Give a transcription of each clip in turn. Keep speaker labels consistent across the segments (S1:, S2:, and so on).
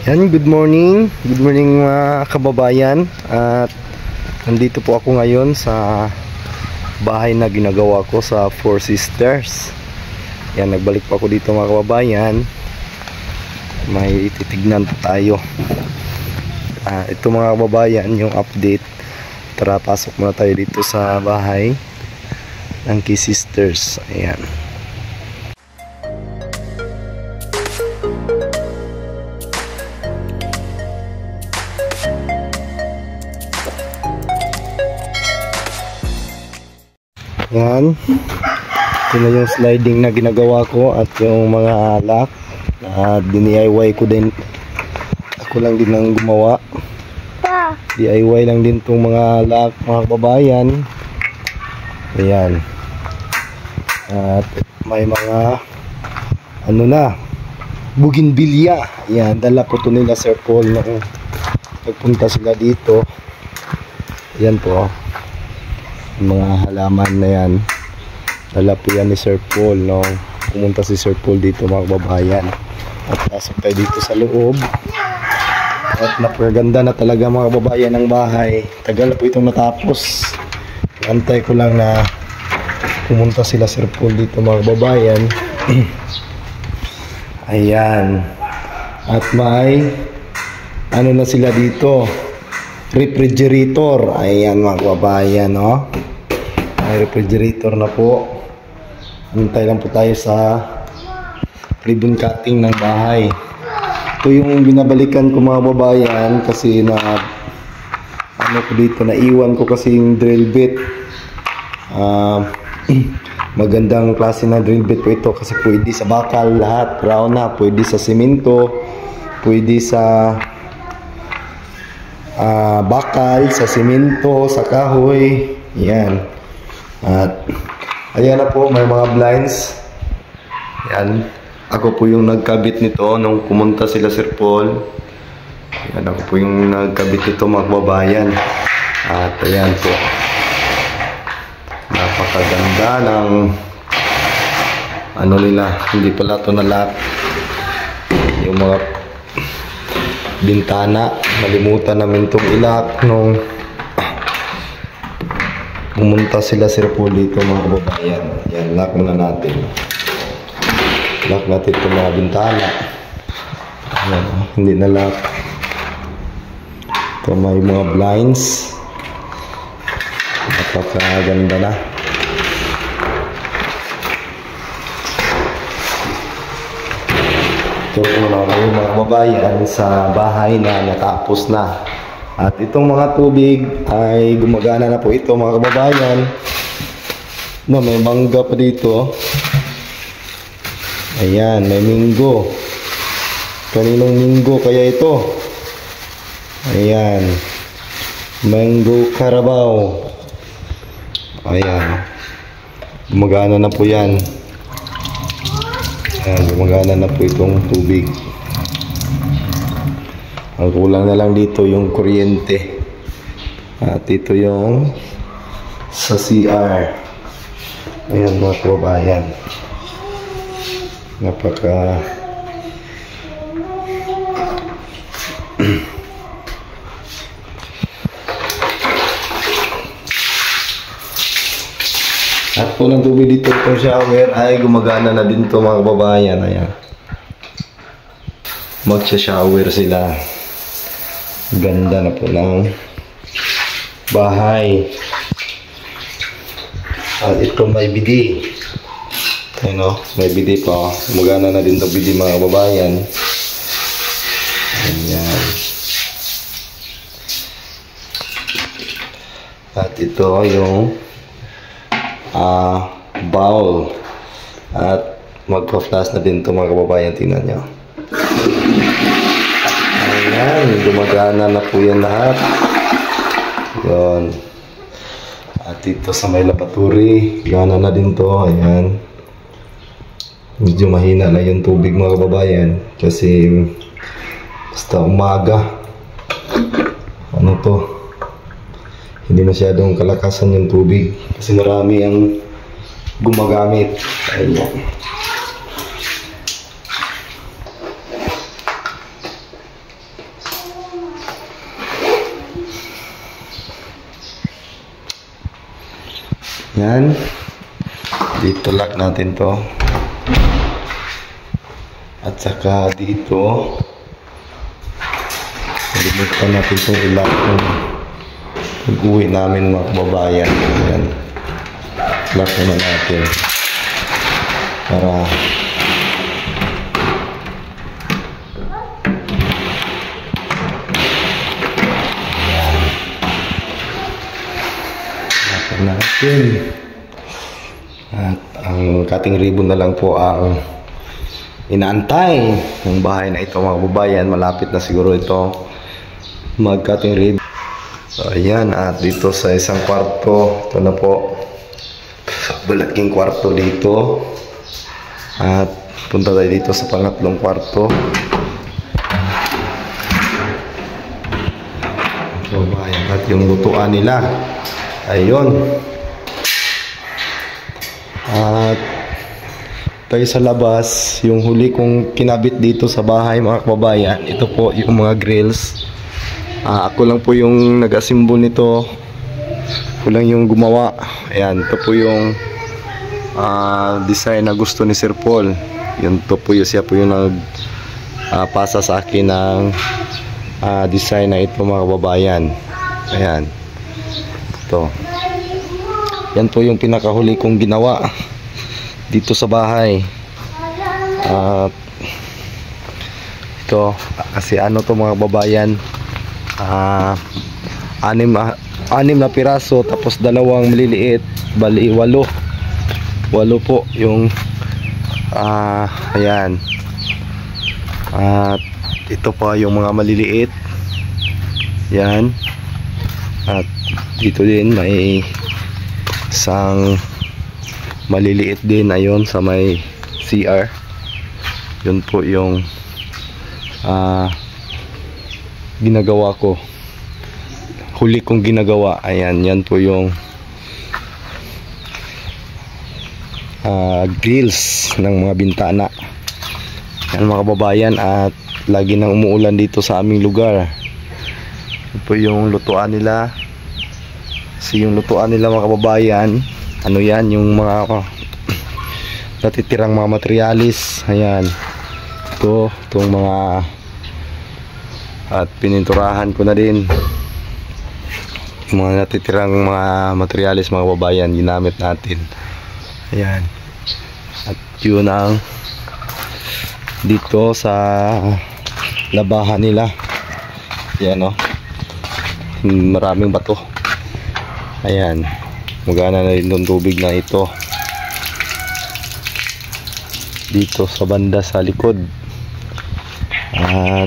S1: Yan, good morning. Good morning mga kababayan. At nandito po ako ngayon sa bahay na ginagawa ko sa Four Sisters. Yan, nagbalik po ako dito mga kababayan. May titignan po tayo. Ito mga kababayan, yung update. Tara, pasok muna tayo dito sa bahay ng Key Sisters. Ayan. Yan, ito na yung sliding na ginagawa ko at yung mga lock na DIY ko din. Ako lang din ang gumawa. DIY lang din itong mga lock mga kababayan. Ayan. At may mga ano na, bougainvillea. Ayan, dala po ito nila Sir Paul nung nagpunta sila dito. Ayan po, mga halaman na yan, dala po yan ni Sir Paul, no? Pumunta si Sir Paul dito mga kababayan. At pasok tayo dito sa loob. At napaganda na talaga mga kababayan ng bahay. Tagal na po itong natapos. Antay ko lang na pumunta sila Sir Paul dito mga kababayan. Ayan. At may ano na sila dito, refrigerator. Ayan mga kababayan, no? May refrigerator na po. Hintay lang po tayo sa ribbon cutting ng bahay. Ito yung binabalikan ko mga kababayan kasi na ano ko dito, naiwan ko kasi yung drill bit. Magandang klase na drill bit po ito kasi pwede sa bakal lahat, round na, pwede sa simento, pwede sa bakal, sa simento, sa kahoy. Yan. At ayan na po, may mga blinds. Yan. Ako po yung nagkabit nito nung pumunta sila Sir Paul. Yan, ako po yung nagkabit nito mga kababayan. At ayan po, napakaganda ng ano nila. Hindi pala ito na lock. Yung mga bintana, nalimutan namin itong ilak nung pumunta sila Sir Paul dito mga kababayan. Yan, lock muna natin. Lock natin itong mga bintana. Yan, hindi na lock. Ito may mga blinds. Napakaganda na. Ito muna kayo mga kababayan sa bahay na natapos na. At itong mga tubig ay gumagana na po ito mga kababayan. No, may mangga pa dito. Ayan, may minggo. Kaninong minggo kaya ito? Ayan, mango Carabao. Ayan, gumagana na po yan. Ayan, gumagana na po itong tubig. Ang kulang na lang dito yung kuryente. At ito yung sa CR. Ayan mga kababayan. Napaka at kulang tubig dito. Itong shower ay gumagana na din to mga kababayan. Ayan, magsha-shower sila. Ganda na po ng bahay. At ito may bidi. Ano, may bidi pa. Magana na din itong bidi mga kababayan. Ayan. At ito yung bowl. At magpa-flash na din ito mga kababayan. Tingnan nyo. Ayan, gumagana na po yan lahat. Yun. At dito sa may laboratory, gana na din to. Ayan. Medyo mahina na yung tubig mga kababayan. Kasi basta umaga, ano to, hindi masyadong kalakasan yung tubig. Kasi marami ang gumagamit. Ayan. Yan. Dito lock natin to. At saka dito limutan natin itong ilock kung pag-uwi namin mga kababayan. Yan. Lock na natin para natin. At ang cutting ribbon na lang po ang inaantay ng bahay na ito mga kababayan. Malapit na siguro ito mag cutting ribbon. So ayan, at dito sa isang kwarto, ito na po malaking kwarto dito. At punta tayo dito sa pangatlong kwarto. So bayan, at yung lutuan nila ayun. At tayo sa labas, yung huli kong kinabit dito sa bahay mga kababayan, ito po yung mga grills. Ako lang po yung nag-assemble nito, ako lang yung gumawa. Ayan, ito po yung design na gusto ni Sir Paul. Yun, ito po yung siya po yung nagpasa sa akin ng design na ito mga kababayan. Ayan, ito. Yan po yung pinakahuli kong ginawa dito sa bahay. Ito kasi ano to mga kababayan, anim na piraso tapos dalawang maliliit, bali 8 po yung ayan. At ito pa yung mga maliliit yan. At dito din may isang maliliit din ayon sa may CR. Yun po yung ginagawa ko, huli kong ginagawa. Ayan, yan po yung grills ng mga bintana. Yan mga kababayan, at lagi nang umuulan dito sa aming lugar. Yan po yung lutuan nila. Kasi yung lutuan nila mga kababayan, ano yan, yung mga natitirang mga materialis. Ayan, itong mga, at pininturahan ko na din yung mga natitirang mga materialis mga kababayan, ginamit natin. Ayan, at yun ang dito sa labahan nila. Ayan, maraming bato. Ayan, magana na rin yung tubig na ito dito sa banda sa likod. At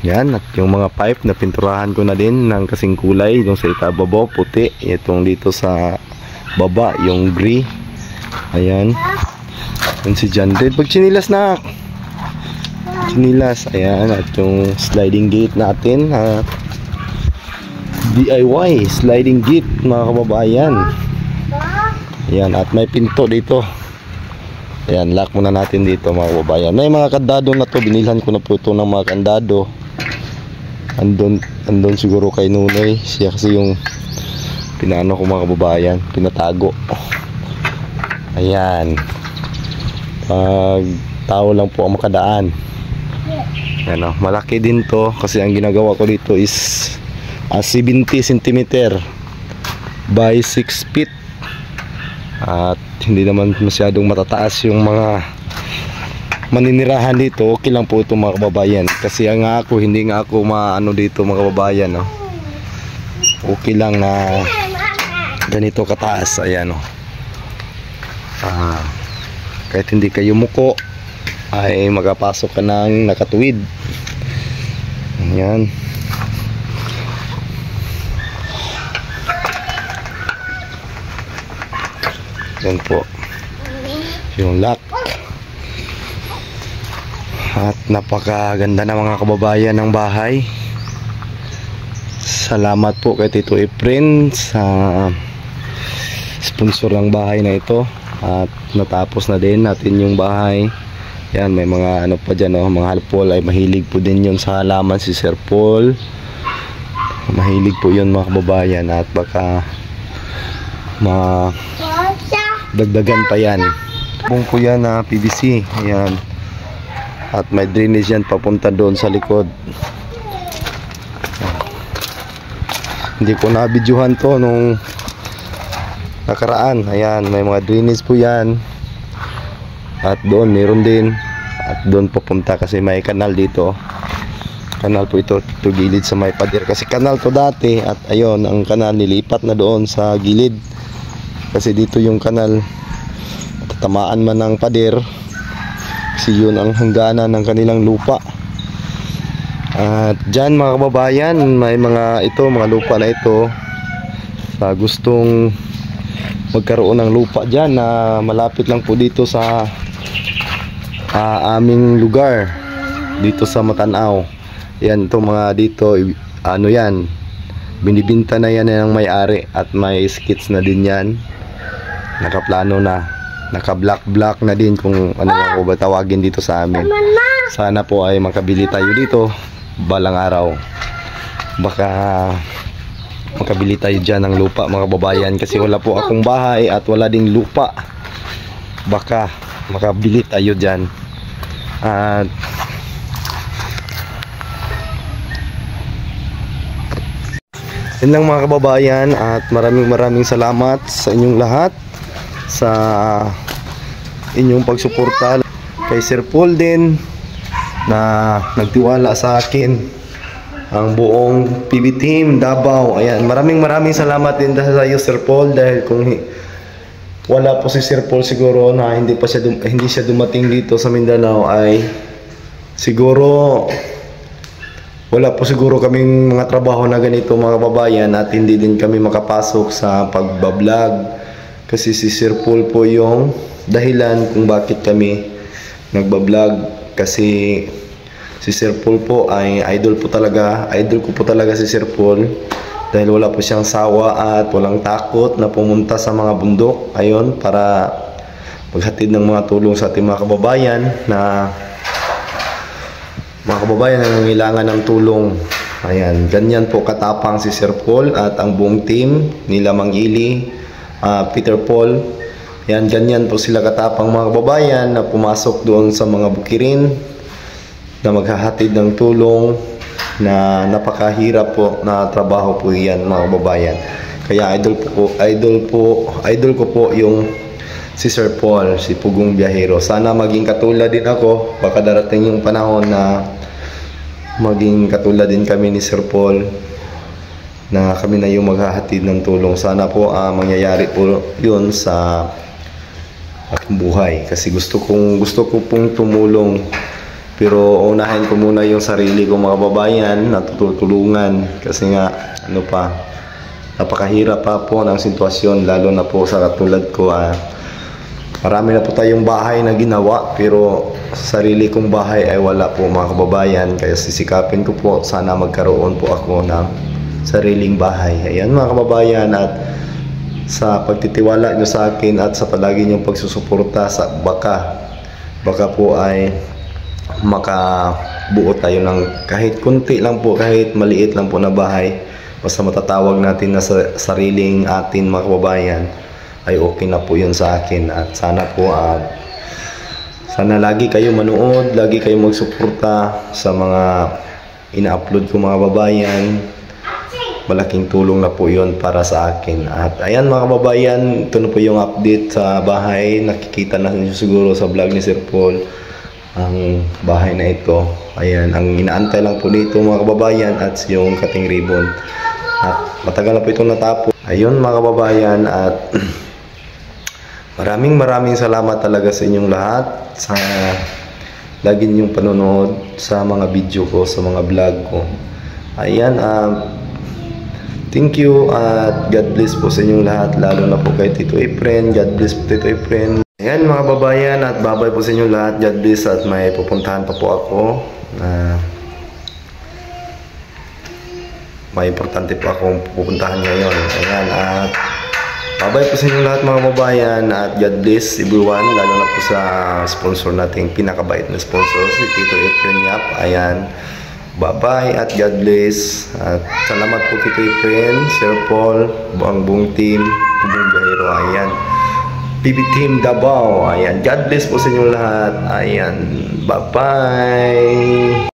S1: yan, at yung mga pipe na pinturahan ko na din ng kasing kulay. Yung sa itababaw puti, itong dito sa baba yung gray. Ayan, yun si John Red pag chinilas na chinilas. Ayan, at yung sliding gate natin, DIY sliding gate mga kababayan. Ayan, at may pinto dito. Ayan, lock muna natin dito mga kababayan. May mga kandado na to, binilhan ko na po ito ng mga kandado. Andun siguro kay Nunoy, siya kasi yung pinaano ko mga kababayan, pinatago. Ayan, pag tao lang po ang makadaan. Ayan, malaki din to kasi ang ginagawa ko dito is 70 cm by 6 feet. At hindi naman masyadong matataas yung mga maninirahan dito. Okay lang po ito mga kababayan, kasi nga ako, hindi nga ako maano dito mga kababayan, okay lang na ganito kataas. Ayan, kahit hindi kayo muko ay makapasok ka ng nakatuwid. Ayan, yan po yung lock. At napakaganda na mga kababayan ng bahay. Salamat po kay Tito Efren sa sponsor ng bahay na ito. At natapos na din natin yung bahay. Yan, may mga ano pa dyan, mga halpol. Ay mahilig po din yun sa halaman si Sir Paul. Mahilig po yun mga kababayan. At baka dagdagan pa yan. Bung po yan na PVC. Ayan. At may drainage yan papunta doon sa likod. Hindi ko na-videohan to nung nakaraan. Ayan, may mga drainage po yan. At doon meron din. At doon papunta kasi may kanal dito. Kanal po ito gilid sa may pader. Kasi kanal to dati. At ayun, ang kanal nilipat na doon sa gilid. Kasi dito yung kanal. Tatamaan man ng pader. Kasi yun ang hangganan ng kanilang lupa. At dyan mga kababayan, may mga lupa na ito sa gustong magkaroon ng lupa dyan na malapit lang po dito sa aming lugar dito sa Matanao. Yan, itong mga dito, ano yan, binibinta na yan ng may-ari at may skits na din yan, nakaplano na, naka-black na din kung ano nga ba tawagin dito sa amin. Sana po ay makabili tayo dito balang araw. Baka makabili tayo dyan ng lupa mga kababayan, kasi wala po akong bahay at wala ding lupa. Baka makabili tayo dyan. At yun lang mga kababayan, at maraming salamat sa inyong lahat sa inyong pagsuporta kay Sir Paul din na nagtiwala sa akin, ang buong PB team Davao. Ayan, maraming salamat din sa iyo Sir Paul, dahil kung wala po si Sir Paul siguro na hindi siya dumating dito sa Mindanao, ay siguro wala po siguro kaming mga trabaho na ganito mga kababayan, at hindi din kami makapasok sa pagbablog. Kasi si Sir Paul po yung dahilan kung bakit kami nagbablog. Kasi si Sir Paul po ay idol ko po talaga si Sir Paul, dahil wala po siyang sawa at walang takot na pumunta sa mga bundok ayon para maghatid ng mga tulong sa ating mga kababayan na nangangailangan ng tulong. Ayan, ganyan po katapang si Sir Paul at ang buong team nila Mang Ili, Peter Paul. Yan, ganyan po sila katapang mga kababayan na pumasok doon sa mga bukirin na maghahatid ng tulong, na napakahirap po na trabaho po yan mga kababayan. Kaya idol ko po yung si Sir Paul, si Pugong Biyahero. Sana maging katulad din ako, baka darating yung panahon na maging katulad din kami ni Sir Paul, na kami na yung maghahatid ng tulong. Sana po mangyayari po yun sa aking buhay, kasi gusto ko pong tumulong, pero unahin ko muna yung sarili ko mga kababayan na tutulungan, kasi nga napakahirap pa po ng sitwasyon, lalo na po sa katulad ko. Marami na po tayong bahay na ginawa, pero sa sarili kong bahay ay wala po mga kababayan, kaya sisikapin ko po sana magkaroon po ako ng sariling bahay. Ayan mga kababayan, at sa pagtitiwala nyo sa akin at sa palagi nyong pagsusuporta, sa baka po ay makabuo tayo ng kahit kunti lang po, kahit maliit lang po na bahay, basta matatawag natin na sariling atin mga kababayan, ay okay na po yun sa akin. At sana po sana lagi kayo manood, lagi kayo magsuporta sa mga ina-upload ko mga kababayan. Malaking tulong na po yun para sa akin. At ayan mga kababayan, ito na po yung update sa bahay. Nakikita na niyo siguro sa vlog ni Sir Paul ang bahay na ito. Ayan, ang inaantay lang po dito mga kababayan at yung cutting ribbon. At matagal na po itong natapos. Ayun mga kababayan, at maraming salamat talaga sa inyong lahat sa lagi ninyong panonood sa mga video ko, sa mga vlog ko. Ayan, thank you at God bless po sa inyong lahat, lalo na po kay Tito Efren. God bless po Tito Efren. Ayan mga babayan, at babay po sa inyong lahat. God bless, at may pupuntahan pa po ako. May importante po akong pupuntahan ngayon. Ayan, at babay po sa inyong lahat mga babayan, at God bless everyone, lalo na po sa sponsor nating pinakabait na sponsor, si Tito Efren Yap. Ayan, Bye-bye at God bless. At salamat po kay friend, Sir Paul, buong team, buong Gairo. Ayan. PB Team Davao. Ayan. God bless po sa inyo lahat. Ayan. Bye-bye.